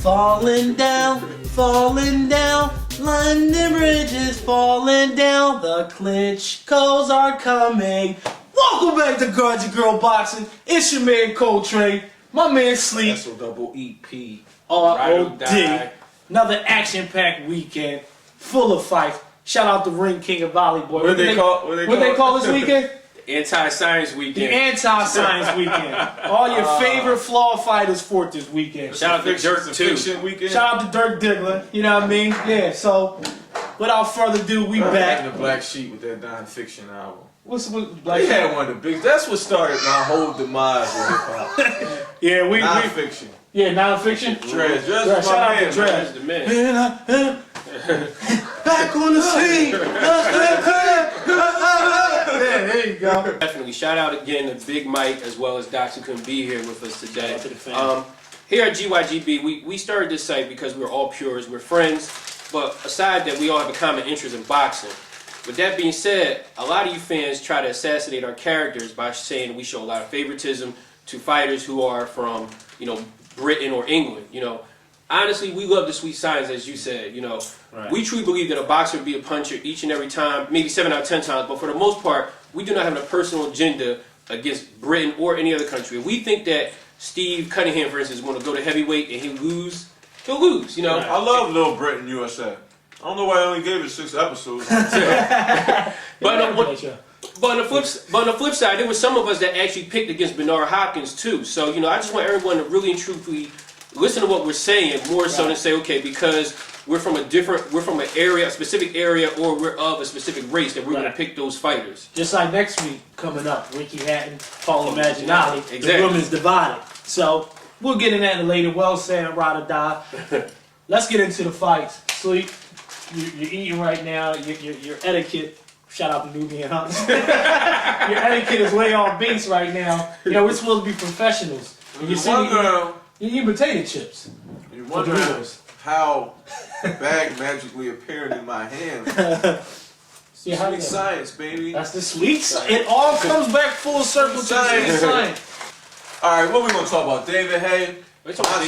falling down, London Bridge is falling down, the Klitschko's are coming. Welcome back to Guard Your Girl Boxing. It's your man Coltrane, my man Sleep. SOEP. R.O.D. Another action-packed weekend, full of fights. Shout out to Ring King of Volleyball. What they call this weekend? Anti-science weekend. The anti-science weekend. All your favorite flaw fighters fought this weekend. Shout out to Dirk too. Shout out to Dirk Diggler. You know what I mean? Yeah. So, without further ado, we back. And the Black Sheep with that non-fiction album. What's Black They Sheep? had one of the biggest. That's what started my whole demise with hip hop. Yeah, non-fiction. Yeah, non-fiction. Dress. Shout out to Dress. The man. Back on the scene. Yeah, there you go. Definitely. Shout out again to Big Mike as well as Docs who couldn't be here with us today. Shout out to the family. Here at GYGB, we started this site because we're all pures, we're friends, but aside that we all have a common interest in boxing. With that being said, a lot of you fans try to assassinate our characters by saying we show a lot of favoritism to fighters who are from, Britain or England, Honestly, we love the sweet science, as you said, Right. We truly believe that a boxer would be a puncher each and every time, maybe 7 out of 10 times, but for the most part, we do not have a personal agenda against Britain or any other country. If we think that Steve Cunningham, for instance, is going to go to heavyweight and he'll lose, I love Little Britain, USA. I don't know why I only gave it 6 episodes. But on the flip side, there were some of us that actually picked against Bernard Hopkins too. So, I just want everyone to really and truthfully listen to what we're saying more so than say, okay, because we're from an area, a specific area, or we're of a specific race, that we're going to pick those fighters. Just like next week coming up, Ricky Hatton, Paul Imaginati, Exactly. The room is divided. So we'll get in that later. Well said, ride or die. Let's get into the fights. Sleep, you're eating right now. Your etiquette. Shout out to Nubian Hunts. Your etiquette is way off base right now. We're supposed to be professionals. You see, you eat potato chips. You wonder how the bag magically appeared in my hand. Sweet science, baby. That's the sweet science. It all comes back full circle to science. All right, what we gonna talk about? David Haye,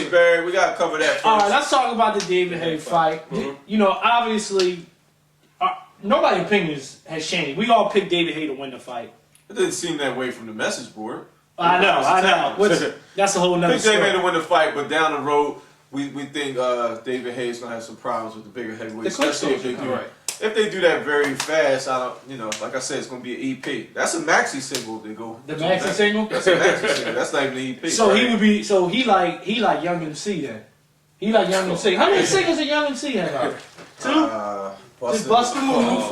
Barrett. We gotta cover that first. All right, let's talk about the David Haye fight. Mm-hmm. Obviously, nobody's opinions has changed. We all picked David Haye to win the fight. It didn't seem that way from the message board. I know. That's a whole nother story. Picked David Haye to win the fight, but down the road, we think David Haye is gonna have some problems with the bigger heavyweights. Especially if they do If they do that very fast, like I said, it's gonna be an EP. That's a maxi single. They go. The maxi single. That's a maxi single. That's not even an EP. So he would be. So he like Young MC then. He like Young MC. How many singles did Young MC have? 2. Just bust the move.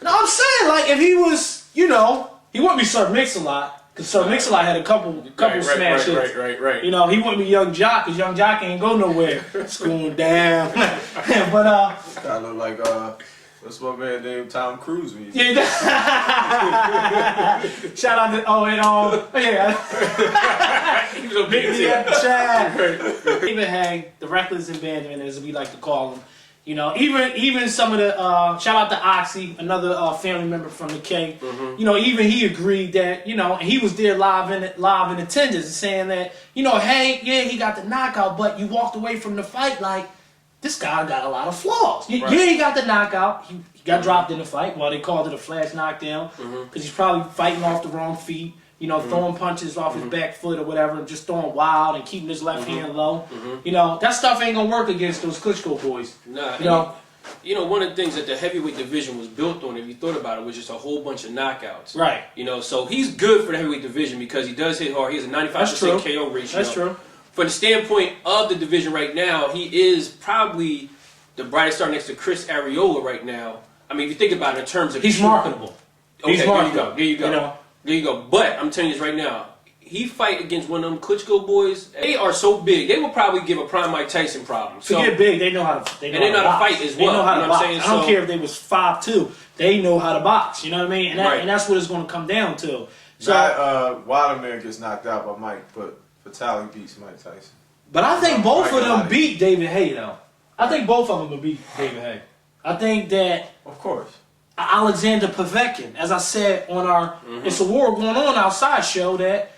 No, I'm saying like if he was, he wouldn't be Sir Mix-a-Lot. Because Sir Mix-a-Lot had a couple smash hits. Right. He wouldn't be Young Jock, because Young Jock ain't go nowhere. School down. But kind of look like what's my man named Tom Cruise? Yeah. Shout out to He was a big Chad. David Haye, the reckless abandonment, as we like to call him. Even some of the shout out to Oxy, another family member from the K. Even he agreed that and he was there live in attendance, saying that Haye, yeah, he got the knockout, but you walked away from the fight like this guy got a lot of flaws. Yeah, he got the knockout. He got dropped in the fight. Well, they called it a flash knockdown because he's probably fighting off the wrong feet. Throwing punches off his back foot or whatever, and just throwing wild and keeping his left hand low. That stuff ain't gonna work against those Klitschko boys. Nah, one of the things that the heavyweight division was built on, if you thought about it, was just a whole bunch of knockouts. Right. So he's good for the heavyweight division because he does hit hard. He has a 95% KO ratio. That's true. For the standpoint of the division right now, he is probably the brightest star next to Chris Arreola right now. I mean, if you think about it in terms of... He's marketable. Okay, he's marketable. There you go. There you go. But I'm telling you this right now. He fight against one of them Klitschko boys. They are so big. They will probably give a prime Mike Tyson problem. So get big. They know how to. They know how to fight as well. They know how to box. I don't care if they was 5'2". They know how to box. You know what I mean? And that's what it's going to come down to. So Wilderman gets knocked out by Mike, but Vitali beats Mike Tyson. But I think both of them beat David Haye though. I think both of them will beat David Haye. I think that. Of course. Alexander Povetkin, as I said on our It's a War Going On Outside show, that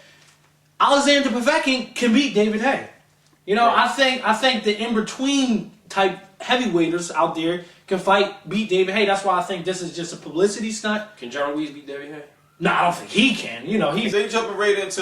Alexander Povetkin can beat David Haye. You know, I think the in between type heavyweighters out there can beat David Haye. That's why I think this is just a publicity stunt. Can John Ruiz beat David Haye? No, I don't think he can. You know, They jumping right into,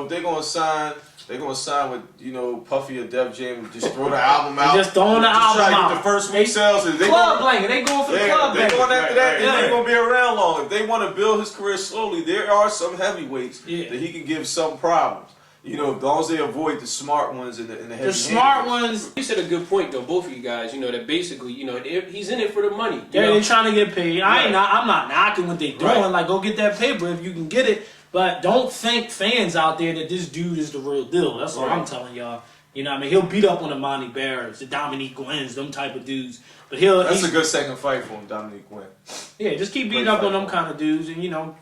they're gonna sign with, Puffy or Def Jam and just throw the album out. Just throwing the album try to out. get the first week sales. Club blanket. They going for the club blanket. They going after that. Yeah. They ain't gonna be around long. If they want to build his career slowly, there are some heavyweights that he can give some problems. As long as they avoid the smart ones and the heavy. The smart ones. You said a good point though, both of you guys. That basically, he's in it for the money. They're trying to get paid. I'm not knocking what they doing. Right. Like, go get that paper if you can get it. But don't think fans out there that this dude is the real deal. That's all I'm telling y'all. You know what I mean? He'll beat up on the Monty Barretts, the Dominique Gwynns, them type of dudes. But that's a good second fight for him, Dominique Gwynn. Yeah, just keep beating up on them kind of dudes, and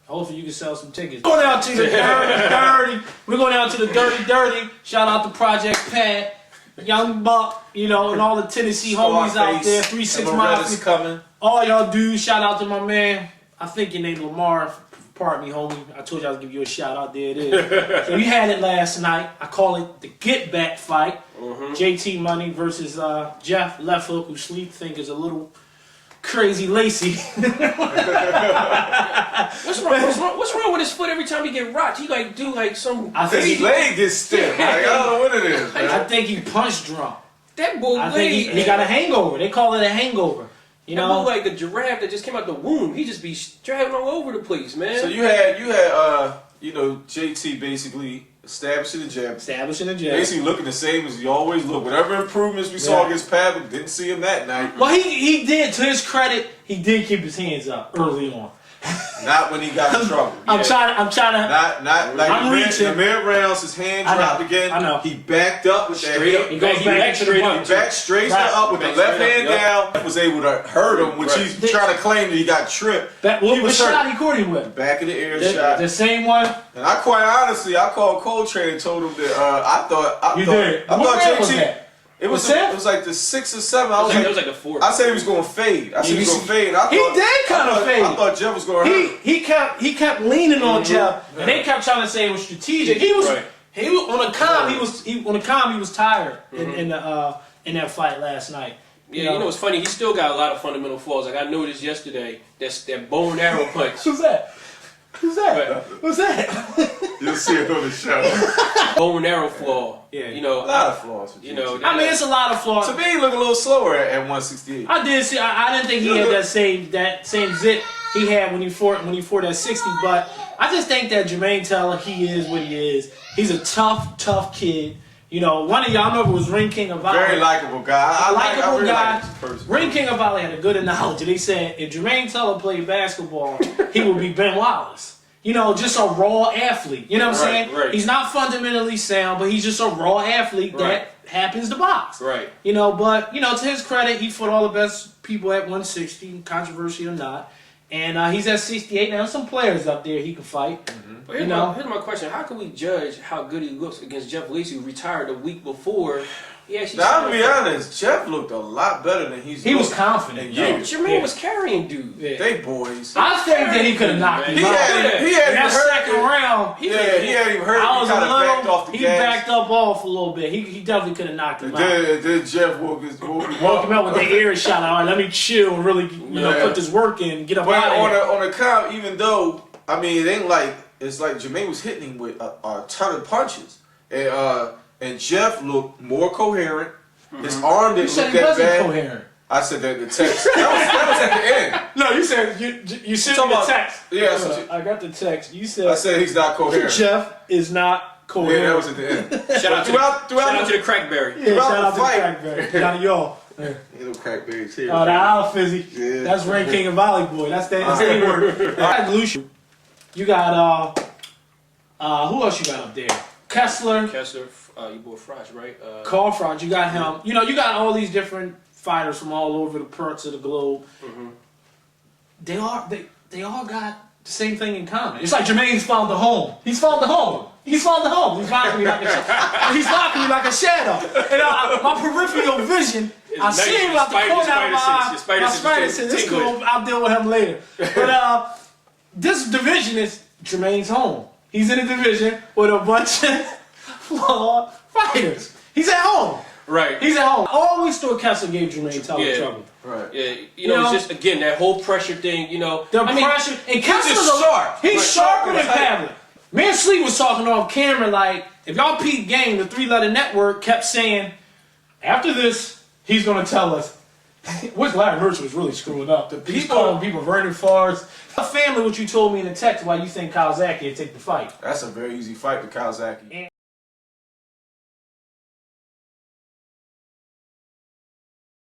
hopefully you can sell some tickets. Going out to the dirty. We're going out to the dirty. Shout out to Project Pat, Young Buck, and all the Tennessee homies out there. 3-6 Mafia coming. All y'all dudes, shout out to my man. I think your name Lamar. Pardon me, homie. I told you I was give you a shout out. There it is. So you had it last night. I call it the get back fight. JT Money versus Jeff Left Hook, who Sleep think is a little crazy Lacy. What's wrong with his foot every time he get rocked? He do some. I think his leg gets stiff. I don't know what it is. Man. I think he punch drunk. That boy leg. He got a hangover. They call it a hangover. That boy like a giraffe that just came out the womb. He just be driving all over the place, man. So you had JT basically establishing the jab. Basically looking the same as he always looked. Whatever improvements we saw against Pat, didn't see him that night. Well, he did, to his credit, he did keep his hands up early on. Not when he got in trouble. I'm trying to. Not like I'm reaching. The mid-rounds, his hand dropped again. I know. He backed up with that hand. He backed straight up with the left hand down. Was able to hurt him, which he's trying to claim that he got tripped. What shot he caught him with? Back of the ear shot. The same one. And I quite honestly, I called Coltrane and told him that I thought JT. It was like the 6 or 7. It was like the 4. I said he was going to fade. I said he was going to fade. He did kind of fade. I thought Jeff was going to hurt. He kept leaning on Jeff, and they kept trying to say it was strategic. He was on the calm. He was tired in that fight last night. Yeah, it's funny. He still got a lot of fundamental flaws. Like I noticed yesterday, that bow and arrow punch. Who's that? Who's that? You'll see it on the show. Bow and arrow flaw. Yeah. A lot of flaws. I mean, it's a lot of flaws. To me, he looked a little slower at 168. I did see. I didn't think he had that same zip he had when he fought at 60. But I just think that Jermaine Taylor, he is what he is. He's a tough kid. One of y'all know it was Ring King of Valley. Very likable guy. I really like this person. Ring King of Valley had a good analogy. They said if Jermaine Taylor played basketball, he would be Ben Wallace. Just a raw athlete. You know what I'm saying? Right. He's not fundamentally sound, but he's just a raw athlete that happens to box. Right. But to his credit, he fought all the best people at 160, controversy or not. And he's at 68 now. Some players up there he can fight. Mm-hmm. But here's my question: how can we judge how good he looks against Jeff Lacy, who retired a week before? Now, to be honest, Jeff looked a lot better than he was confident. Jermaine was carrying dude. Yeah. They boys. I think that he could have knocked him out. He had that second round. He had him hurt. He kind of backed off the gas. He backed up off a little bit. He definitely could have knocked him out. Then Jeff woke him out with the ear shot. All right, let me chill and really put this work in and get up out of here. On the count, even though, I mean, it ain't like, it's like Jermaine was hitting him with a ton of punches. And Jeff looked more coherent. His arm didn't look that bad. Coherent. I said that in the text. That was at the end. No, you said you sent me the text. Yeah, I got the text. You said I said he's not coherent. Jeff is not coherent. Yeah, that was at the end. Shout out to the Crackberry. Yeah, shout out to the Crackberry. Shout out to y'all. Ain't no Crackberries here. Oh, the Owl Fizzy. Yeah. That's Ray King and Valley Boy. That's the word. All right, Lucian. You got who else you got up there? Kessler, you bought Froch, right? Carl Froch, you got him. You got all these different fighters from all over the parts of the globe. Mm-hmm. They all got the same thing in common. It's like Jermaine's found the home. He's found the home. He's knocking me like a shadow. And my peripheral vision, I see him out the corner of my eye. My spider says, "This cool. I'll deal with him later." But this division is Jermaine's home. He's in a division with a bunch of flawed fighters. He's at home. Right. He's at home. I always thought Kessler gave Jermaine Teller trouble. Right. Yeah, you know, it's just, again, that whole pressure thing, you know. The pressure. And Kessler's just sharp. He's sharper than Right. Pavlik. Me and Sleep was talking off camera like, if y'all peep game, the 3-letter network kept saying, after this, he's going to tell us. Which Larry Merchant was really screwing up. He's calling people Vernon Forrest. A family, what you told me in the text, why you think Kawasaki would take the fight. That's a very easy fight with Kawasaki.